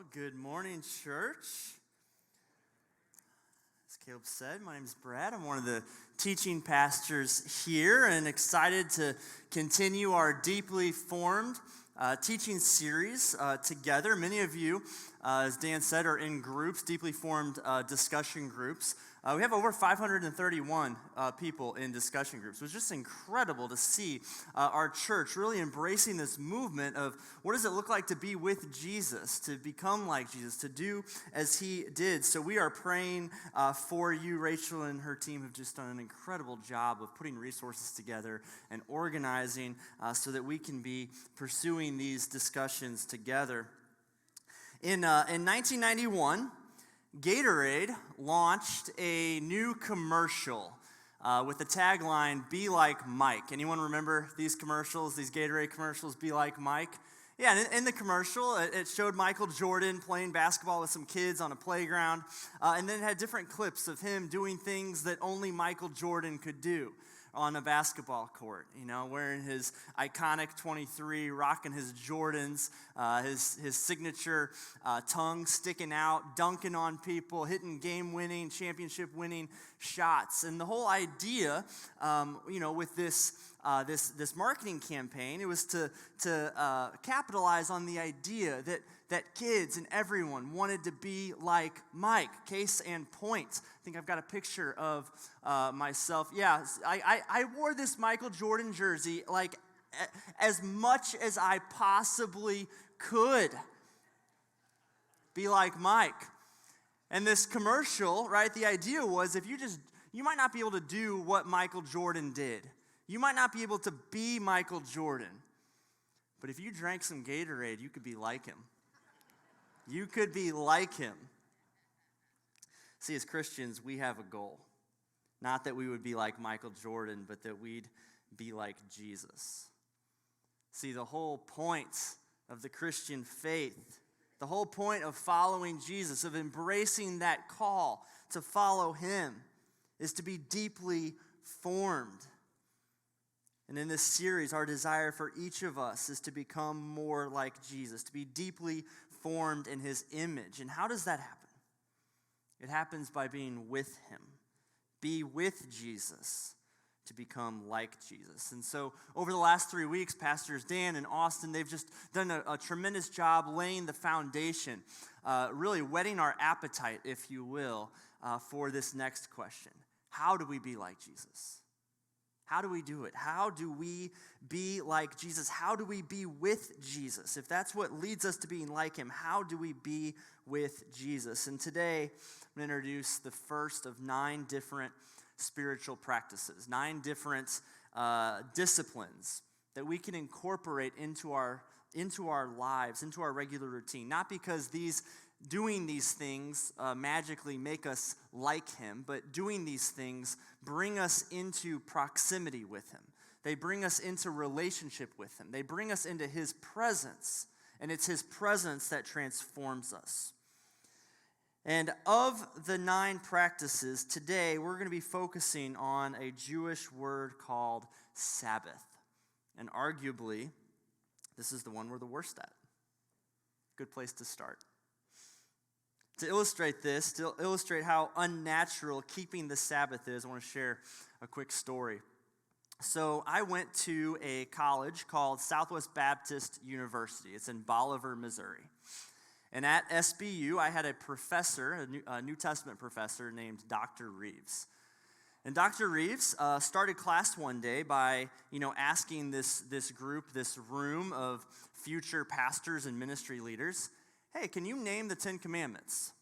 Well, good morning, church. As Caleb said, my name is Brad. I'm one of the teaching pastors here and excited to continue our deeply formed teaching series together. Many of you, as Dan said, are in groups, deeply formed discussion groups. We have over 531 people in discussion groups. It was just incredible to see our church really embracing this movement of what does it look like to be with Jesus, to become like Jesus, to do as he did. So we are praying for you. Rachel and her team have just done an incredible job of putting resources together and organizing so that we can be pursuing these discussions together. In 1991, Gatorade launched a new commercial with the tagline, "Be like Mike." Anyone remember these commercials, these Gatorade commercials, "Be like Mike"? Yeah, and in the commercial, it showed Michael Jordan playing basketball with some kids on a playground, and then it had different clips of him doing things that only Michael Jordan could do on a basketball court, wearing his iconic 23, rocking his Jordans, his signature tongue sticking out, dunking on people, hitting game-winning, championship-winning shots. And the whole idea, with this marketing campaign, it was to capitalize on the idea that kids and everyone wanted to be like Mike. Case in point, I think I've got a picture of myself. Yeah, I wore this Michael Jordan jersey like as much as I possibly could. Be like Mike. And this commercial, right, the idea was you might not be able to do what Michael Jordan did. You might not be able to be Michael Jordan. But if you drank some Gatorade, you could be like him. You could be like him. See, as Christians, we have a goal. Not that we would be like Michael Jordan, but that we'd be like Jesus. See, the whole point of the Christian faith, the whole point of following Jesus, of embracing that call to follow him, is to be deeply formed. And in this series, our desire for each of us is to become more like Jesus, to be deeply formed in his image. And how does that happen? It happens by being with him. Be with Jesus to become like Jesus. And so over the last 3 weeks, Pastors Dan and Austin, they've just done a tremendous job laying the foundation, really whetting our appetite, if you will, for this next question. How do we be like Jesus? How do we do it? How do we be like Jesus? How do we be with Jesus? If that's what leads us to being like him, how do we be with Jesus? And today, I'm going to introduce the first of 9 different spiritual practices, 9 different disciplines that we can incorporate into our lives, into our regular routine. Not because doing these things magically make us like him, but doing these things bring us into proximity with him. They bring us into relationship with him. They bring us into his presence, and it's his presence that transforms us. And of the 9 practices, today we're going to be focusing on a Jewish word called Sabbath. And arguably, this is the one we're the worst at. Good place to start. To illustrate this, to illustrate how unnatural keeping the Sabbath is, I want to share a quick story. So I went to a college called Southwest Baptist University. It's in Bolivar, Missouri. And at SBU, I had a professor, a New Testament professor named Dr. Reeves. And Dr. Reeves started class one day by, asking this group, this room of future pastors and ministry leaders, hey, can you name the 10 Commandments?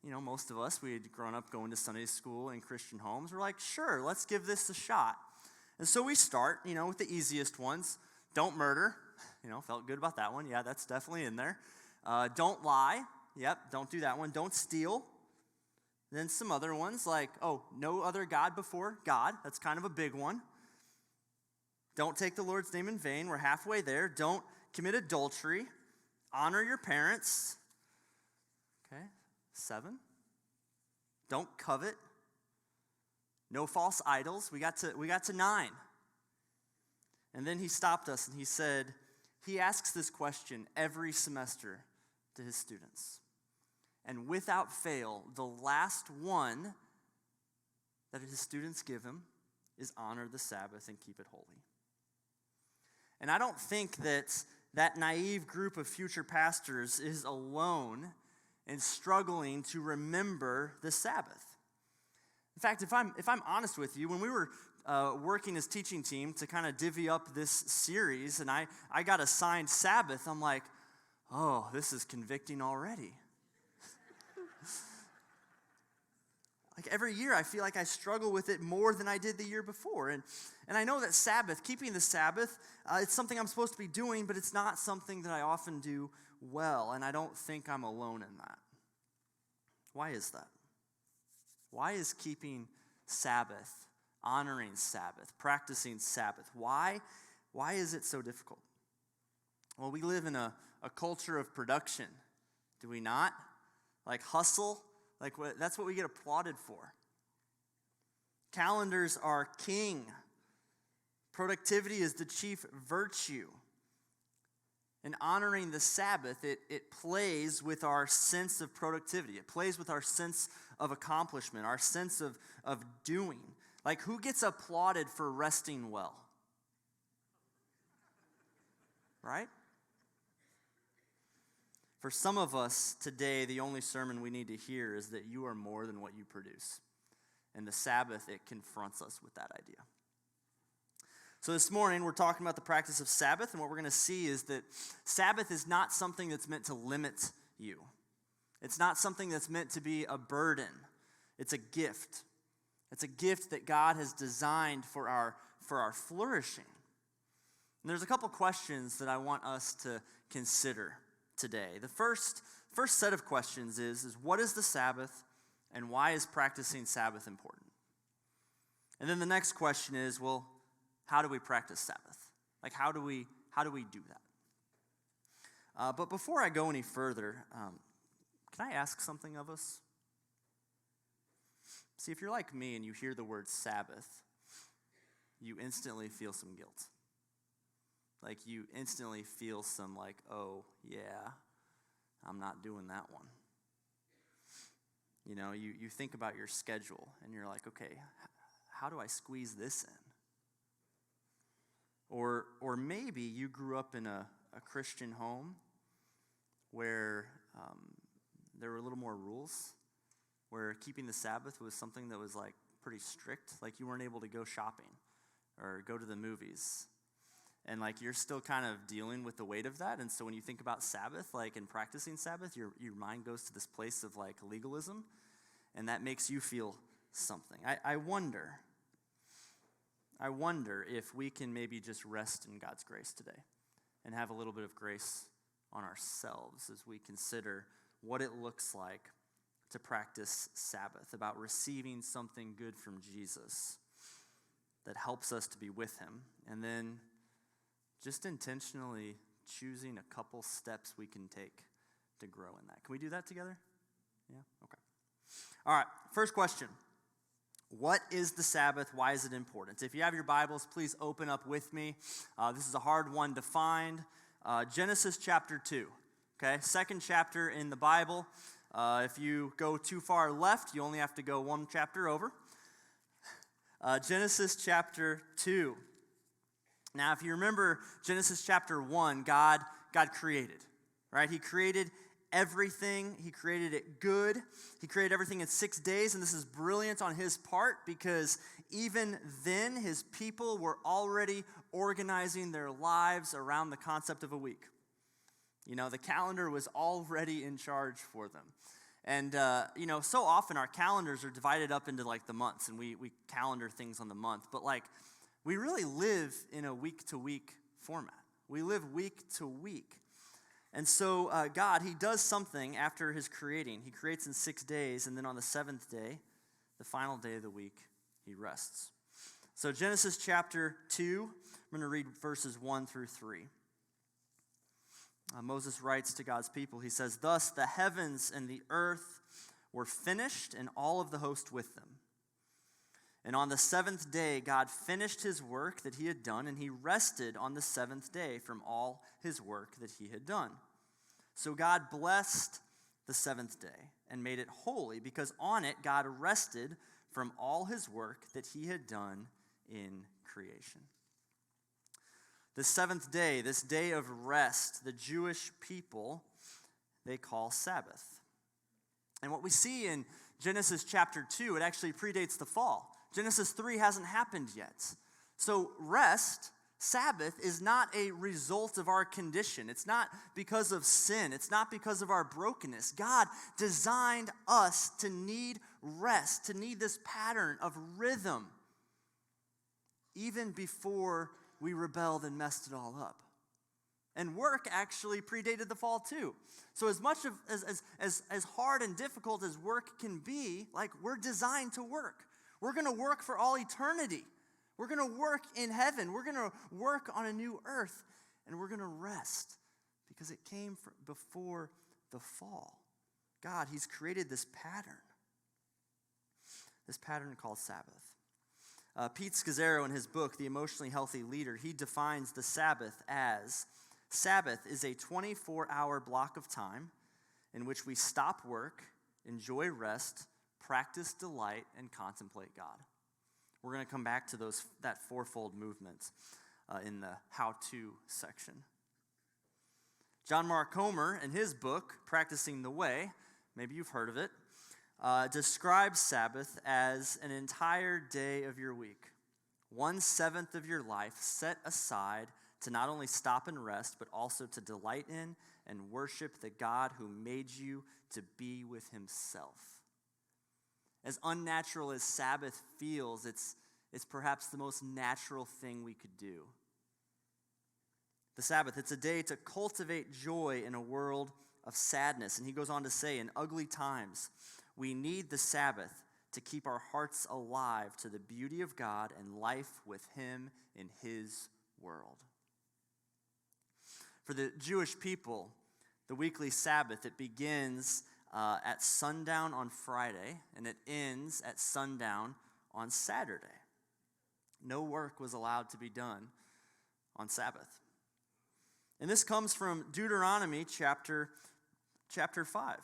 Most of us, we had grown up going to Sunday school in Christian homes. We're like, sure, let's give this a shot. And so we start, with the easiest ones. Don't murder. Felt good about that one. Yeah, that's definitely in there. Don't lie. Yep, don't do that one. Don't steal. Then some other ones like, no other God before God. That's kind of a big one. Don't take the Lord's name in vain. We're halfway there. Don't commit adultery. Honor your parents. Okay, 7. Don't covet. No false idols. We got to 9. And then he stopped us and he said, he asks this question every semester to his students. And without fail, the last one that his students give him is honor the Sabbath and keep it holy. And I don't think that naive group of future pastors is alone in struggling to remember the Sabbath. In fact, if I'm honest with you, when we were working as teaching team to kind of divvy up this series, and I got assigned Sabbath, I'm like, oh, this is convicting already. Like every year, I feel like I struggle with it more than I did the year before. And I know that Sabbath, keeping the Sabbath, it's something I'm supposed to be doing, but it's not something that I often do well. And I don't think I'm alone in that. Why is that? Why is keeping Sabbath, honoring Sabbath, practicing Sabbath, why is it so difficult? Well, we live in a culture of production, do we not? Like hustle. Like that's what we get applauded for. Calendars are king. Productivity is the chief virtue. And honoring the Sabbath, it plays with our sense of productivity. It plays with our sense of accomplishment, our sense of doing. Like who gets applauded for resting well? Right? For some of us today, the only sermon we need to hear is that you are more than what you produce. And the Sabbath, it confronts us with that idea. So this morning, we're talking about the practice of Sabbath, and what we're going to see is that Sabbath is not something that's meant to limit you. It's not something that's meant to be a burden. It's a gift. It's a gift that God has designed for our flourishing. And there's a couple questions that I want us to consider today. The first set of questions is what is the Sabbath and why is practicing Sabbath important? And then the next question is, well, how do we practice Sabbath? Like how do we do that? But before I go any further, can I ask something of us? See, if you're like me and you hear the word Sabbath, you instantly feel some guilt. Like you instantly feel some like, oh, yeah, I'm not doing that one. You know, you think about your schedule and you're like, okay, how do I squeeze this in? Or maybe you grew up in a Christian home where there were a little more rules, where keeping the Sabbath was something that was like pretty strict. Like you weren't able to go shopping or go to the movies. And like you're still kind of dealing with the weight of that. And so when you think about Sabbath, like in practicing Sabbath, your mind goes to this place of like legalism. And that makes you feel something. I wonder if we can maybe just rest in God's grace today and have a little bit of grace on ourselves as we consider what it looks like to practice Sabbath, about receiving something good from Jesus that helps us to be with him, and then just intentionally choosing a couple steps we can take to grow in that. Can we do that together? Yeah? Okay. All right, first question. What is the Sabbath? Why is it important? If you have your Bibles, please open up with me. This is a hard one to find. Genesis chapter 2, okay? Second chapter in the Bible. If you go too far left, you only have to go one chapter over. Genesis chapter 2. Now, if you remember Genesis chapter 1, God created, right? He created everything. He created it good. He created everything in 6 days, and this is brilliant on his part because even then, his people were already organizing their lives around the concept of a week. You know, the calendar was already in charge for them. And, so often our calendars are divided up into, like, the months, and we calendar things on the month. But, like, we really live in a week-to-week format. We live week to week. And so God, he does something after his creating. He creates in 6 days, and then on the seventh day, the final day of the week, he rests. So Genesis chapter 2, I'm going to read verses 1 through 3. Moses writes to God's people, he says, "Thus the heavens and the earth were finished, and all of the host with them. And on the seventh day, God finished his work that he had done, and he rested on the seventh day from all his work that he had done. So God blessed the seventh day and made it holy, because on it God rested from all his work that he had done in creation. The seventh day, this day of rest, the Jewish people, they call Sabbath. And what we see in Genesis chapter 2, it actually predates the fall. Genesis 3 hasn't happened yet. So rest, Sabbath, is not a result of our condition. It's not because of sin. It's not because of our brokenness. God designed us to need rest, to need this pattern of rhythm, even before we rebelled and messed it all up. And work actually predated the fall too. So as much of as hard and difficult as work can be, like, we're designed to work. We're going to work for all eternity. We're going to work in heaven. We're going to work on a new earth. And we're going to rest because it came before the fall. God, he's created this pattern called Sabbath. Pete Scazzaro, in his book, The Emotionally Healthy Leader, he defines the Sabbath as: Sabbath is a 24-hour block of time in which we stop work, enjoy rest, practice delight, and contemplate God. We're going to come back to that fourfold movement in the how-to section. John Mark Comer, in his book, Practicing the Way, maybe you've heard of it, describes Sabbath as an entire day of your week, 1/7 of your life set aside to not only stop and rest, but also to delight in and worship the God who made you to be with himself. As unnatural as Sabbath feels, it's perhaps the most natural thing we could do. The Sabbath, it's a day to cultivate joy in a world of sadness. And he goes on to say, in ugly times, we need the Sabbath to keep our hearts alive to the beauty of God and life with him in his world. For the Jewish people, the weekly Sabbath, it begins at sundown on Friday, and it ends at sundown on Saturday. No work was allowed to be done on Sabbath. And this comes from Deuteronomy chapter 5.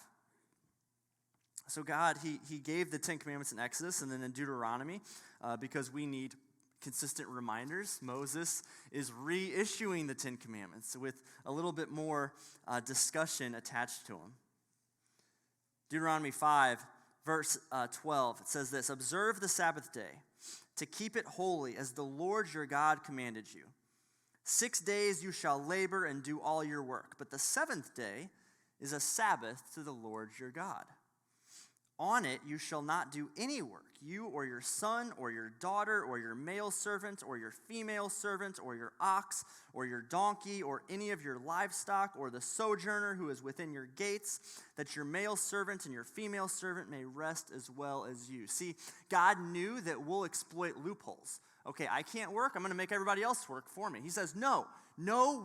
So God, he gave the Ten Commandments in Exodus and then in Deuteronomy because we need consistent reminders. Moses is reissuing the Ten Commandments with a little bit more discussion attached to them. Deuteronomy 5, verse 12, it says this: Observe the Sabbath day to keep it holy as the Lord your God commanded you. 6 days you shall labor and do all your work, but the seventh day is a Sabbath to the Lord your God. On it you shall not do any work, you or your son or your daughter or your male servant or your female servant or your ox or your donkey or any of your livestock or the sojourner who is within your gates, that your male servant and your female servant may rest as well as you. See, God knew that we'll exploit loopholes. Okay, I can't work, I'm going to make everybody else work for me. He says, no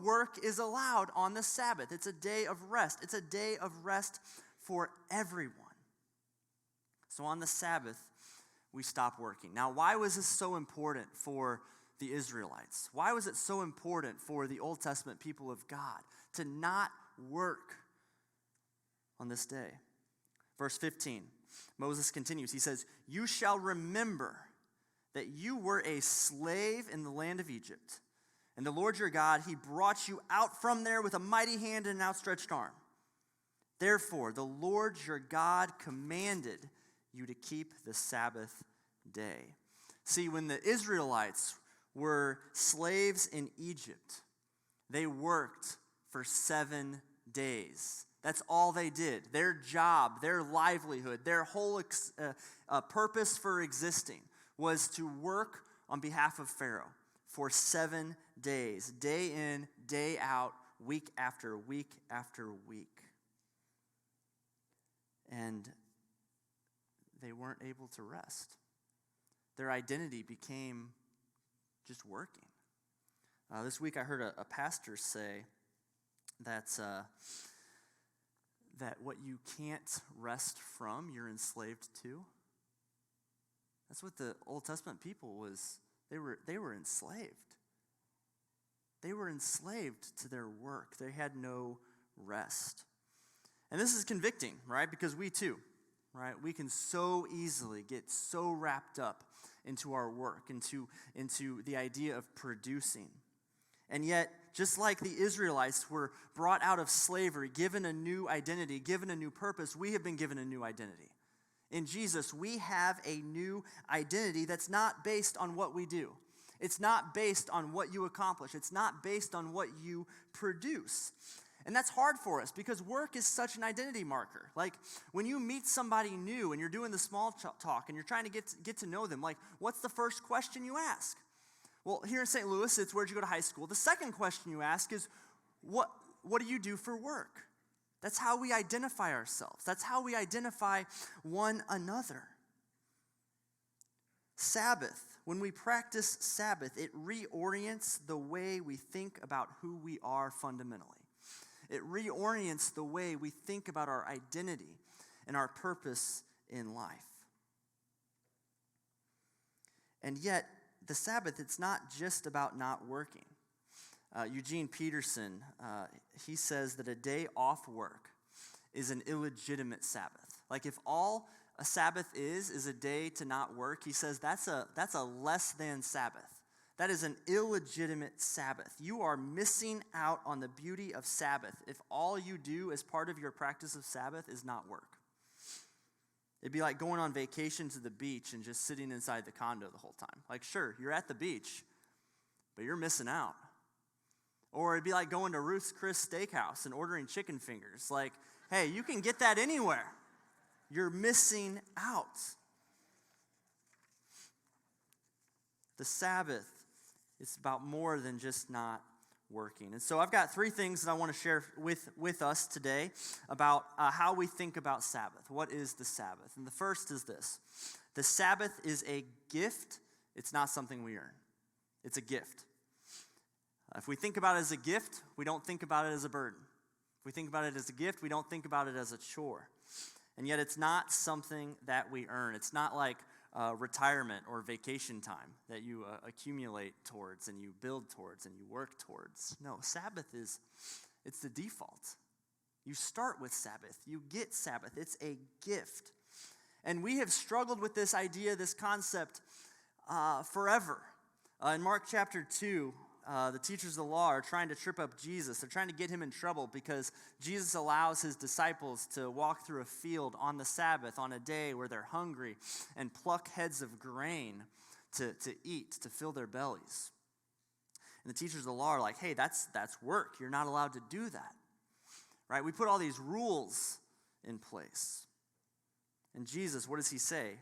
work is allowed on the Sabbath. It's a day of rest. It's a day of rest for everyone. So on the Sabbath, we stop working. Now, why was this so important for the Israelites? Why was it so important for the Old Testament people of God to not work on this day? Verse 15, Moses continues. He says, you shall remember that you were a slave in the land of Egypt, and the Lord your God, he brought you out from there with a mighty hand and an outstretched arm. Therefore, the Lord your God commanded you to keep the Sabbath day. See, when the Israelites were slaves in Egypt, they worked for 7 days. That's all they did. Their job, their livelihood, their whole purpose for existing was to work on behalf of Pharaoh for 7 days, day in, day out, week after week after week. And they weren't able to rest. Their identity became just working. This week I heard a pastor say that what you can't rest from, you're enslaved to. That's what the Old Testament people was. They were enslaved. They were enslaved to their work. They had no rest. And this is convicting, right? Because we too, right? We can so easily get so wrapped up into our work, into the idea of producing. And yet, just like the Israelites were brought out of slavery, given a new identity, given a new purpose, we have been given a new identity. In Jesus, we have a new identity that's not based on what we do. It's not based on what you accomplish. It's not based on what you produce. And that's hard for us because work is such an identity marker. Like when you meet somebody new and you're doing the small talk and you're trying to get to know them, like what's the first question you ask? Well, here in St. Louis, it's where'd you go to high school? The second question you ask is, what do you do for work? That's how we identify ourselves. That's how we identify one another. Sabbath, when we practice Sabbath, it reorients the way we think about who we are fundamentally. It reorients the way we think about our identity and our purpose in life. And yet, the Sabbath, it's not just about not working. Eugene Peterson, he says that a day off work is an illegitimate Sabbath. Like if all a Sabbath is a day to not work, he says that's a less than Sabbath. That is an illegitimate Sabbath. You are missing out on the beauty of Sabbath if all you do as part of your practice of Sabbath is not work. It'd be like going on vacation to the beach and just sitting inside the condo the whole time. Like, sure, you're at the beach, but you're missing out. Or it'd be like going to Ruth's Chris Steakhouse and ordering chicken fingers. Like, hey, you can get that anywhere. You're missing out. The Sabbath, it's about more than just not working. And so I've got 3 things that I want to share with us today about how we think about Sabbath. What is the Sabbath? And the first is this. The Sabbath is a gift. It's not something we earn. It's a gift. If we think about it as a gift, we don't think about it as a burden. If we think about it as a gift, we don't think about it as a chore. And yet it's not something that we earn. It's not like retirement or vacation time that you accumulate towards and you build towards and you work towards. No, Sabbath it's the default. You start with Sabbath. You get Sabbath. It's a gift. And we have struggled with this idea, this concept forever. In Mark chapter 2, the teachers of the law are trying to trip up Jesus. They're trying to get him in trouble because Jesus allows his disciples to walk through a field on the Sabbath on a day where they're hungry and pluck heads of grain to eat, to fill their bellies. And the teachers of the law are like, hey, that's work. You're not allowed to do that. Right? We put all these rules in place. And Jesus, what does he say?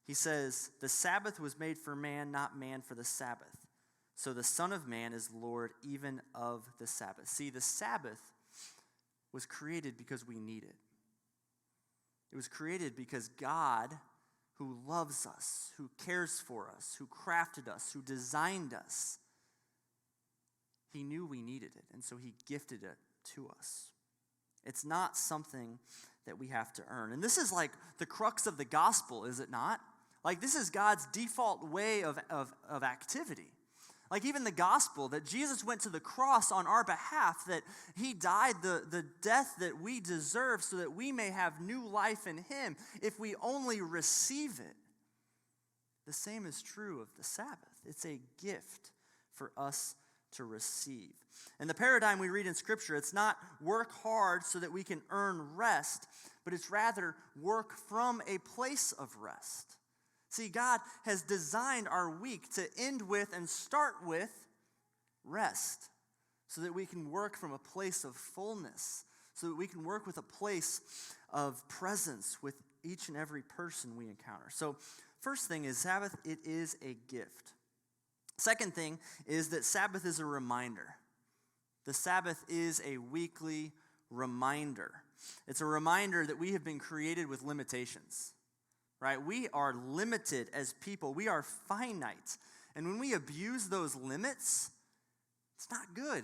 He says, the Sabbath was made for man, not man for the Sabbath. So the Son of Man is Lord even of the Sabbath. See, the Sabbath was created because we need it. It was created because God, who loves us, who cares for us, who crafted us, who designed us, he knew we needed it, and so he gifted it to us. It's not something that we have to earn. And this is like the crux of the gospel, is it not? Like this is God's default way of activity. Like even the gospel, that Jesus went to the cross on our behalf, that he died the death that we deserve so that we may have new life in him if we only receive it. The same is true of the Sabbath. It's a gift for us to receive. And the paradigm we read in Scripture, it's not work hard so that we can earn rest, but it's rather work from a place of rest. See, God has designed our week to end with and start with rest so that we can work from a place of fullness, so that we can work with a place of presence with each and every person we encounter. So first thing is Sabbath, it is a gift. Second thing is that Sabbath is a reminder. The Sabbath is a weekly reminder. It's a reminder that we have been created with limitations. Right? We are limited as people. We are finite. And when we abuse those limits, it's not good.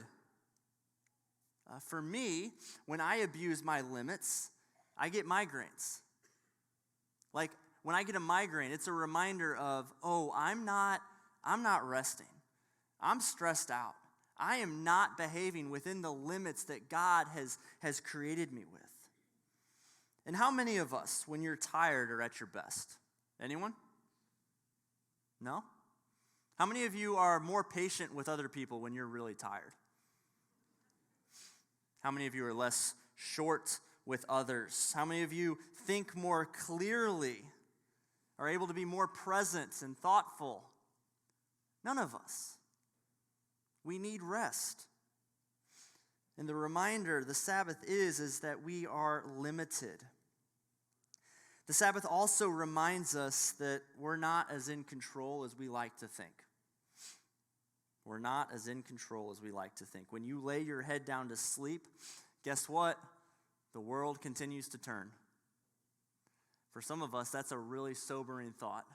For me, when I abuse my limits, I get migraines. Like when I get a migraine, it's a reminder of, oh, I'm not resting. I'm stressed out. I am not behaving within the limits that God has created me with. And how many of us, when you're tired, are at your best? Anyone? No? How many of you are more patient with other people when you're really tired? How many of you are less short with others? How many of you think more clearly, are able to be more present and thoughtful? None of us. We need rest. And the reminder the Sabbath is that we are limited. The Sabbath also reminds us that we're not as in control as we like to think. We're not as in control as we like to think. When you lay your head down to sleep, guess what? The world continues to turn. For some of us, that's a really sobering thought.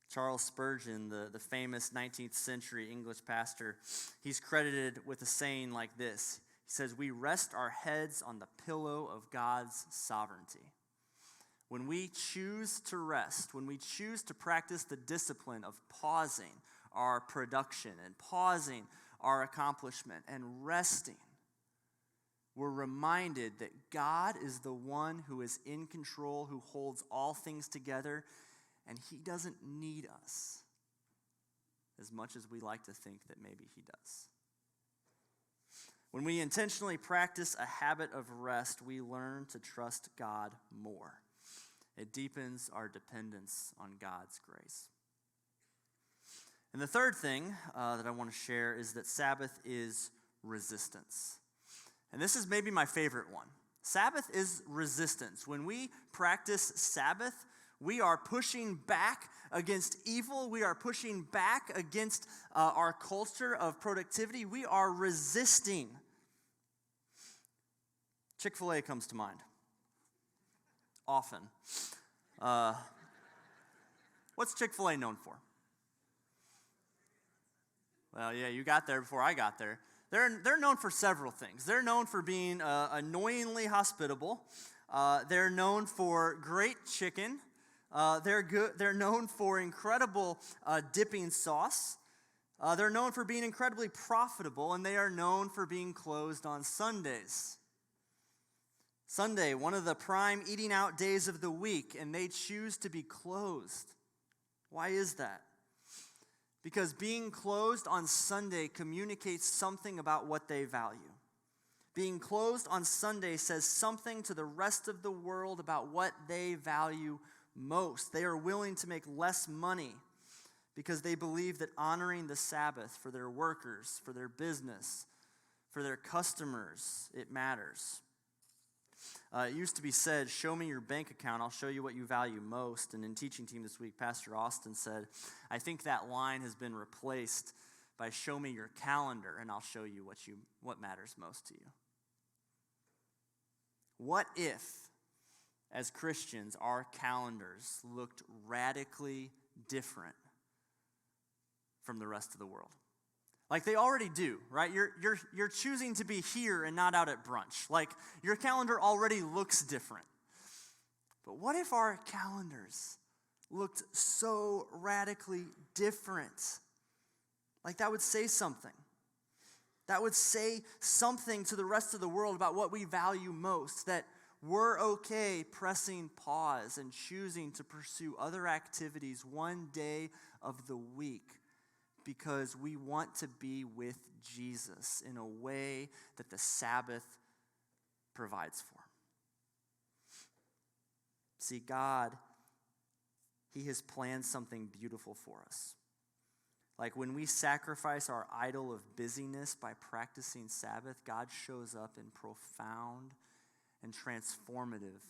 Charles Spurgeon, the famous 19th century English pastor, he's credited with a saying like this. He says, "We rest our heads on the pillow of God's sovereignty." When we choose to rest, when we choose to practice the discipline of pausing our production and pausing our accomplishment and resting, we're reminded that God is the one who is in control, who holds all things together, and he doesn't need us as much as we like to think that maybe he does. When we intentionally practice a habit of rest, we learn to trust God more. It deepens our dependence on God's grace. And the third thing that I want to share is that Sabbath is resistance. And this is maybe my favorite one. Sabbath is resistance. When we practice Sabbath, we are pushing back against evil. We are pushing back against our culture of productivity. We are resisting. Chick-fil-A comes to mind. Often. What's Chick-fil-A known for? Well, yeah, you got there before I got there. They're known for several things. They're known for being annoyingly hospitable. They're known for great chicken. They're known for incredible dipping sauce. They're known for being incredibly profitable, and they are known for being closed on Sundays. Sunday, one of the prime eating out days of the week, and they choose to be closed. Why is that? Because being closed on Sunday communicates something about what they value. Being closed on Sunday says something to the rest of the world about what they value most. They are willing to make less money because they believe that honoring the Sabbath for their workers, for their business, for their customers, it matters. It used to be said, "Show me your bank account, I'll show you what you value most." And in teaching team this week, Pastor Austin said, "I think that line has been replaced by show me your calendar and I'll show you what matters most to you." What if, as Christians, our calendars looked radically different from the rest of the world? Like they already do, right? You're choosing to be here and not out at brunch. Like your calendar already looks different. But what if our calendars looked so radically different? Like that would say something. That would say something to the rest of the world about what we value most, that we're okay pressing pause and choosing to pursue other activities one day of the week because we want to be with Jesus in a way that the Sabbath provides for. See, God, He has planned something beautiful for us. Like when we sacrifice our idol of busyness by practicing Sabbath, God shows up in profound and transformative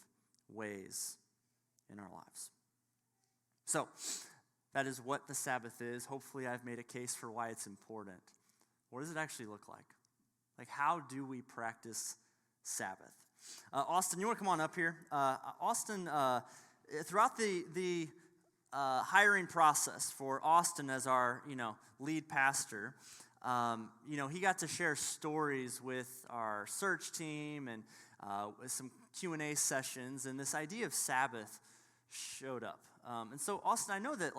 ways in our lives. So, that is what the Sabbath is. Hopefully I've made a case for why it's important. What does it actually look like? Like how do we practice Sabbath? Austin, you want to come on up here? Austin, throughout the hiring process for Austin as our lead pastor, he got to share stories with our search team and with some Q&A sessions, and this idea of Sabbath showed up. And so, Austin, I know that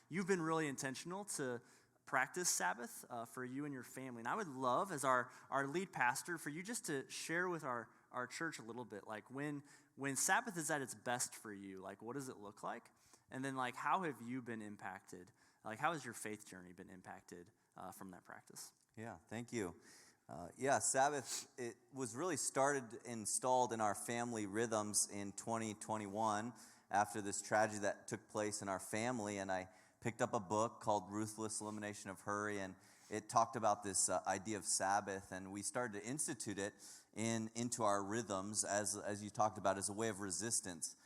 you've been really intentional to practice Sabbath for you and your family. And I would love, as our lead pastor, for you just to share with our our church a little bit. Like when Sabbath is at its best for you, like what does it look like? And then like how have you been impacted? Like how has your faith journey been impacted from that practice? Yeah, thank you. Sabbath, it was really installed in our family rhythms in 2021 after this tragedy that took place in our family. And I picked up a book called Ruthless Elimination of Hurry, and it talked about this idea of Sabbath, and we started to institute it into our rhythms, as you talked about, as a way of resistance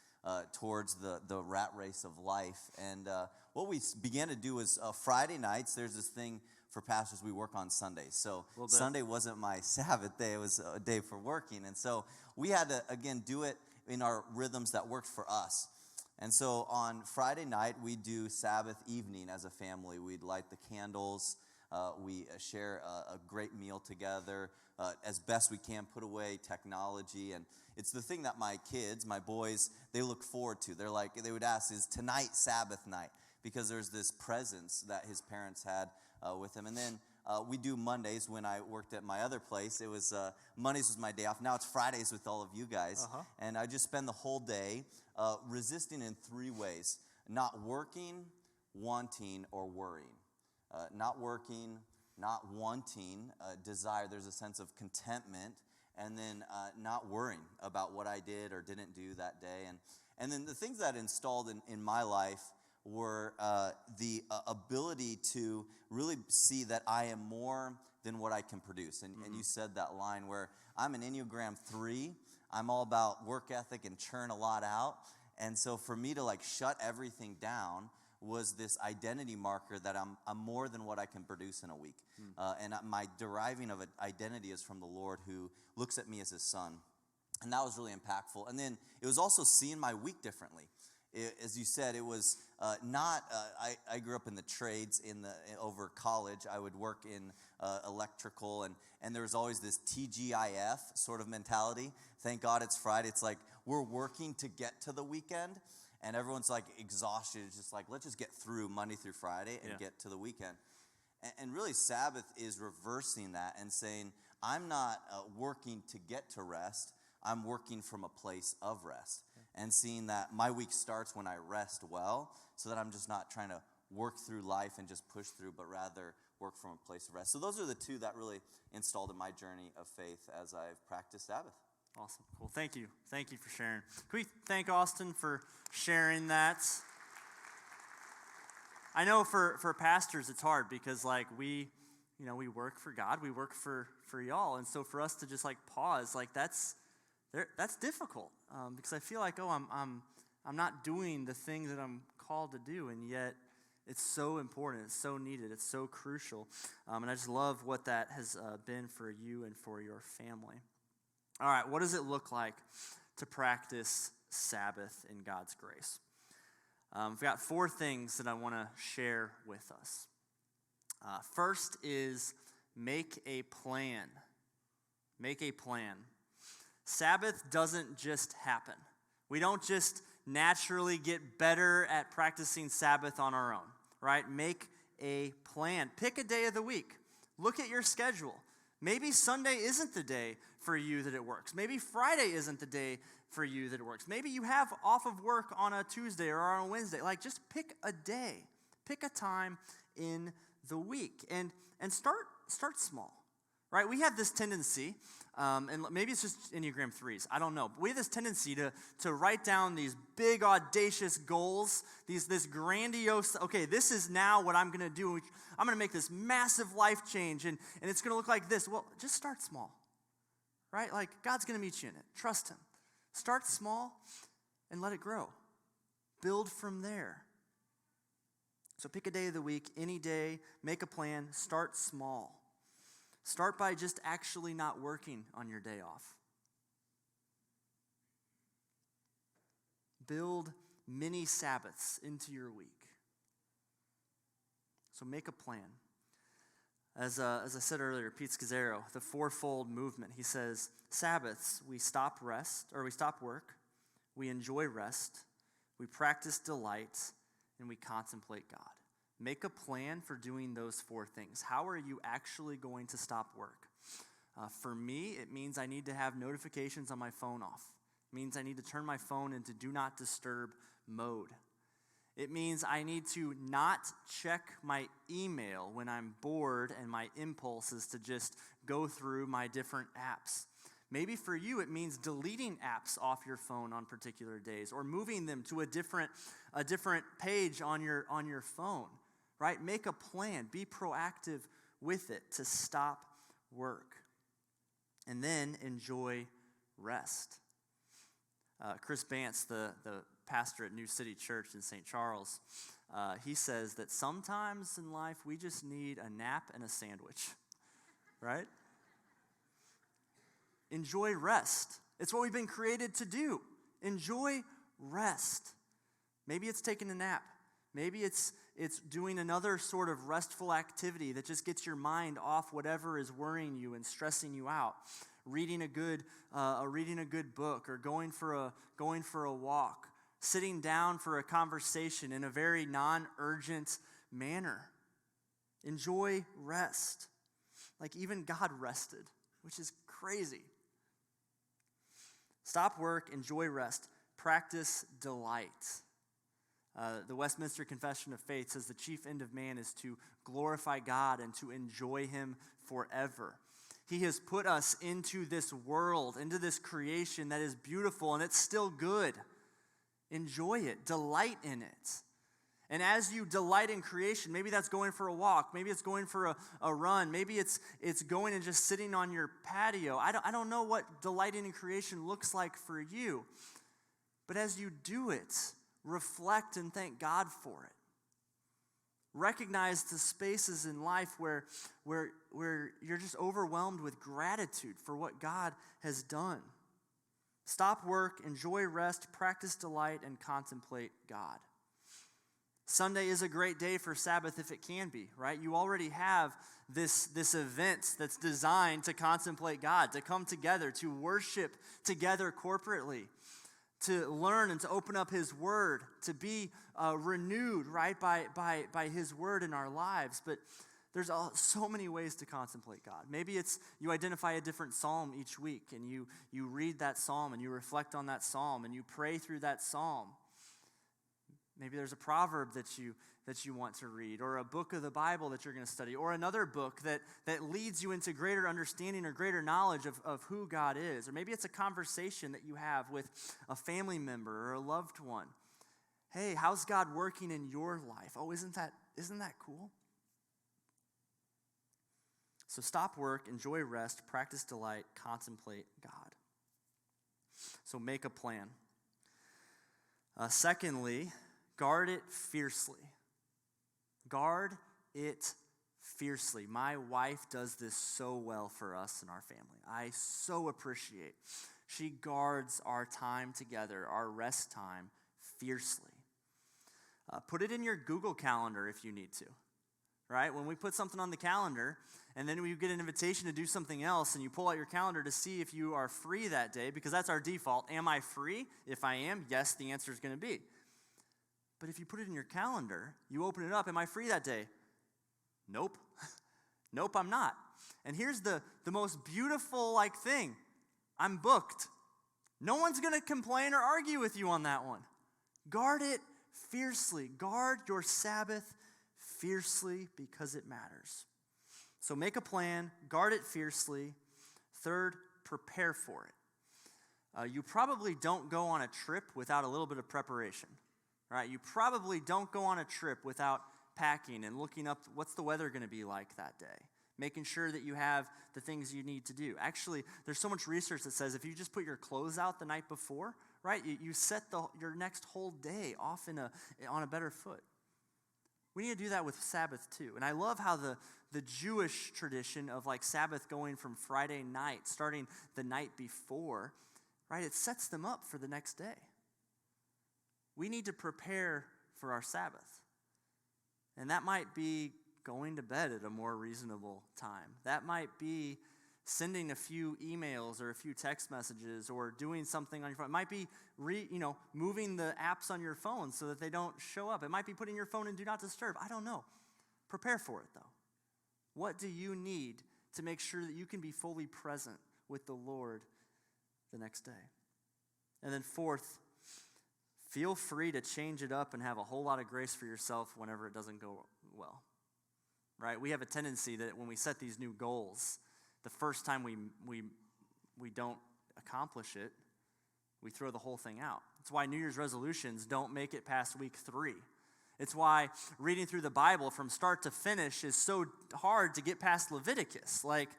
towards the rat race of life. And what we began to do is Friday nights, there's this thing for pastors, we work on Sundays. So Sunday wasn't my Sabbath day, it was a day for working. And so we had to, again, do it in our rhythms that worked for us. And so on Friday night, we do Sabbath evening as a family. We'd light the candles. We share a great meal together. As best we can, put away technology. And it's the thing that my kids, my boys, they look forward to. They would ask, is tonight Sabbath night? Because there's this presence that his parents had with him. And then we do Mondays. When I worked at my other place, it was Mondays was my day off. Now it's Fridays with all of you guys. And I just spend the whole day resisting in three ways: not working, wanting, or worrying. Not working, not wanting, desire. There's a sense of contentment, and then not worrying about what I did or didn't do that day. And then the things that installed in my life were the ability to really see that I am more than what I can produce. And you said that line where I'm an Enneagram 3. I'm all about work ethic and churn a lot out. And so for me to shut everything down was this identity marker that I'm more than what I can produce in a week. And my deriving of an identity is from the Lord, who looks at me as his son. And that was really impactful. And then it was also seeing my week differently. As you said, it was not, I grew up in the trades over college. I would work in electrical, and there was always this TGIF sort of mentality. Thank God it's Friday. It's like we're working to get to the weekend, and everyone's exhausted. It's just let's just get through Monday through Friday and get to the weekend. And really Sabbath is reversing that and saying, I'm not working to get to rest. I'm working from a place of rest, and seeing that my week starts when I rest well, so that I'm just not trying to work through life and just push through, but rather work from a place of rest. So those are the two that really installed in my journey of faith as I've practiced Sabbath. Awesome. Cool. Thank you. Thank you for sharing. Can we thank Austin for sharing that? I know for pastors it's hard because we work for God, we work for y'all, and so for us to just pause, that's difficult because I feel I'm not doing the thing that I'm called to do, and yet it's so important, it's so needed, it's so crucial, and I just love what that has been for you and for your family. All right, what does it look like to practice Sabbath in God's grace? I've got 4 things that I want to share with us. First is make a plan. Make a plan. Sabbath doesn't just happen. We don't just naturally get better at practicing Sabbath on our own, right? Make a plan. Pick a day of the week. Look at your schedule. Maybe Sunday isn't the day for you that it works. Maybe Friday isn't the day for you that it works. Maybe you have off of work on a Tuesday or on a Wednesday. Just pick a day. Pick a time in the week and start small. Right, we have this tendency, and maybe it's just Enneagram 3s, I don't know. But we have this tendency to write down these big, audacious goals, this grandiose, okay, this is now what I'm going to do. I'm going to make this massive life change, and it's going to look like this. Well, just start small, right? God's going to meet you in it. Trust him. Start small and let it grow. Build from there. So pick a day of the week, any day, make a plan, start small. Start by just actually not working on your day off. Build mini Sabbaths into your week. So make a plan. As I said earlier, Pete Scazzaro, the fourfold movement, he says, Sabbaths, we stop work, we enjoy rest, we practice delight, and we contemplate God. Make a plan for doing those 4 things. How are you actually going to stop work? For me, it means I need to have notifications on my phone off. It means I need to turn my phone into do not disturb mode. It means I need to not check my email when I'm bored and my impulse is to just go through my different apps. Maybe for you, it means deleting apps off your phone on particular days or moving them to a different page on your phone, right? Make a plan. Be proactive with it to stop work. And then enjoy rest. Chris Bantz, the pastor at New City Church in St. Charles, he says that sometimes in life we just need a nap and a sandwich, right? Enjoy rest. It's what we've been created to do. Enjoy rest. Maybe it's taking a nap. Maybe it's doing another sort of restful activity that just gets your mind off whatever is worrying you and stressing you out. Reading a good book, or going for a walk. Sitting down for a conversation in a very non-urgent manner. Enjoy rest. Like even God rested, which is crazy. Stop work, enjoy rest, practice delight. The Westminster Confession of Faith says the chief end of man is to glorify God and to enjoy him forever. He has put us into this world, into this creation that is beautiful and it's still good. Enjoy it. Delight in it. And as you delight in creation, maybe that's going for a walk. Maybe it's going for a run. Maybe it's going and just sitting on your patio. I don't know what delighting in creation looks like for you. But as you do it, reflect and thank God for it. Recognize the spaces in life where you're just overwhelmed with gratitude for what God has done. Stop work, enjoy rest, practice delight, and contemplate God. Sunday is a great day for Sabbath if it can be, right? You already have this event that's designed to contemplate God, to come together, to worship together corporately, to learn and to open up His Word, to be renewed, right, by His Word in our lives. But there's so many ways to contemplate God. Maybe it's you identify a different psalm each week, and you read that psalm, and you reflect on that psalm, and you pray through that psalm. Maybe there's a proverb that you want to read, or a book of the Bible that you're going to study, or another book that leads you into greater understanding or greater knowledge of who God is. Or maybe it's a conversation that you have with a family member or a loved one. Hey, how's God working in your life? Oh, isn't that cool? So stop work, enjoy rest, practice delight, contemplate God. So make a plan. Secondly, guard it fiercely. Guard it fiercely. My wife does this so well for us and our family. I so appreciate. She guards our time together, our rest time, fiercely. Put it in your Google Calendar if you need to. Right? When we put something on the calendar, and then we get an invitation to do something else, and you pull out your calendar to see if you are free that day, because that's our default. Am I free? If I am, yes, the answer is going to be. But if you put it in your calendar, you open it up, am I free that day? Nope. Nope, I'm not. And here's the most beautiful thing. I'm booked. No one's going to complain or argue with you on that one. Guard it fiercely. Guard your Sabbath fiercely because it matters. So make a plan, guard it fiercely. Third, prepare for it. You probably don't go on a trip without a little bit of preparation, right? You probably don't go on a trip without packing and looking up what's the weather going to be like that day, making sure that you have the things you need to do. Actually, there's so much research that says if you just put your clothes out the night before, right, you set your next whole day off on a better foot. We need to do that with Sabbath too. And I love how the Jewish tradition of Sabbath going from Friday night, starting the night before, right, it sets them up for the next day. We need to prepare for our Sabbath. And that might be going to bed at a more reasonable time. That might be sending a few emails or a few text messages or doing something on your phone. It might be moving the apps on your phone so that they don't show up. It might be putting your phone in Do Not Disturb. I don't know. Prepare for it, though. What do you need to make sure that you can be fully present with the Lord the next day. And then fourth, feel free to change it up and have a whole lot of grace for yourself whenever it doesn't go well. Right? We have a tendency that when we set these new goals, the first time we don't accomplish it, we throw the whole thing out. That's why New Year's resolutions don't make it past week 3. It's why reading through the Bible from start to finish is so hard to get past Leviticus. Like,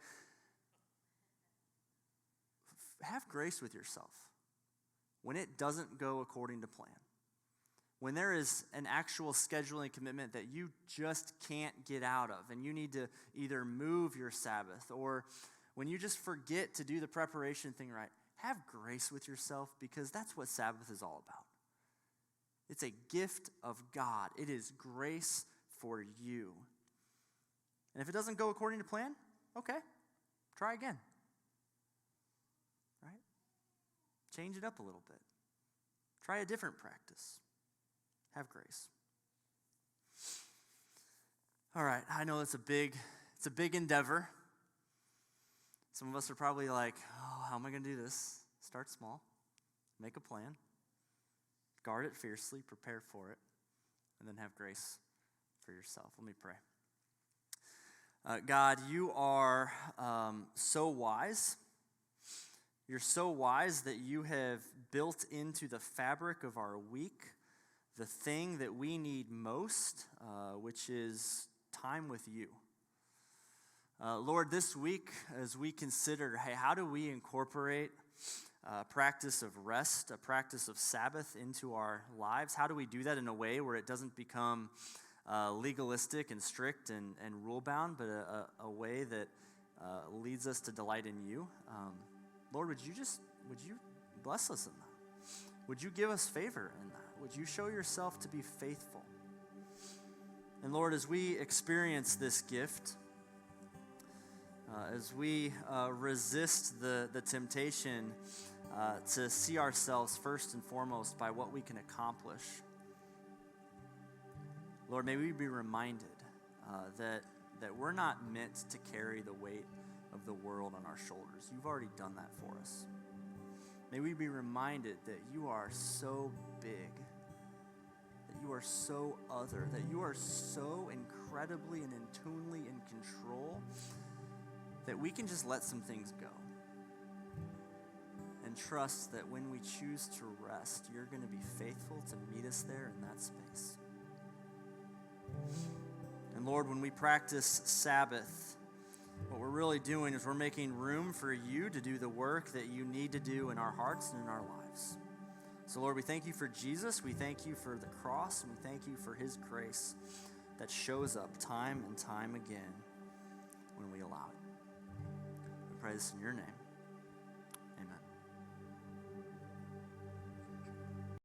have grace with yourself when it doesn't go according to plan. When there is an actual scheduling commitment that you just can't get out of, and you need to either move your Sabbath, or when you just forget to do the preparation thing right, have grace with yourself, because that's what Sabbath is all about. It's a gift of God. It is grace for you. And if it doesn't go according to plan, okay, try again. Right? Change it up a little bit. Try a different practice. Have grace. All right, I know it's a big endeavor. Some of us are probably like, oh, how am I going to do this? Start small. Make a plan. Guard it fiercely. Prepare for it. And then have grace for yourself. Let me pray. God, you are so wise. You're so wise that you have built into the fabric of our week the thing that we need most, which is time with you. Lord, this week, as we consider, hey, how do we incorporate a practice of rest, a practice of Sabbath into our lives? How do we do that in a way where it doesn't become legalistic and strict and rule-bound, but a way that leads us to delight in you? Lord, would you bless us in that? Would you give us favor in that? Would you show yourself to be faithful? And Lord, as we experience this gift, as we resist the temptation to see ourselves first and foremost by what we can accomplish, Lord, may we be reminded that we're not meant to carry the weight of the world on our shoulders. You've already done that for us. May we be reminded that you are so big, that you are so other, that you are so incredibly and intunely in control that we can just let some things go and trust that when we choose to rest, you're going to be faithful to meet us there in that space. And Lord, when we practice Sabbath, what we're really doing is we're making room for you to do the work that you need to do in our hearts and in our lives. So Lord, we thank you for Jesus. We thank you for the cross, and we thank you for his grace that shows up time and time again when we allow it. We pray this in your name.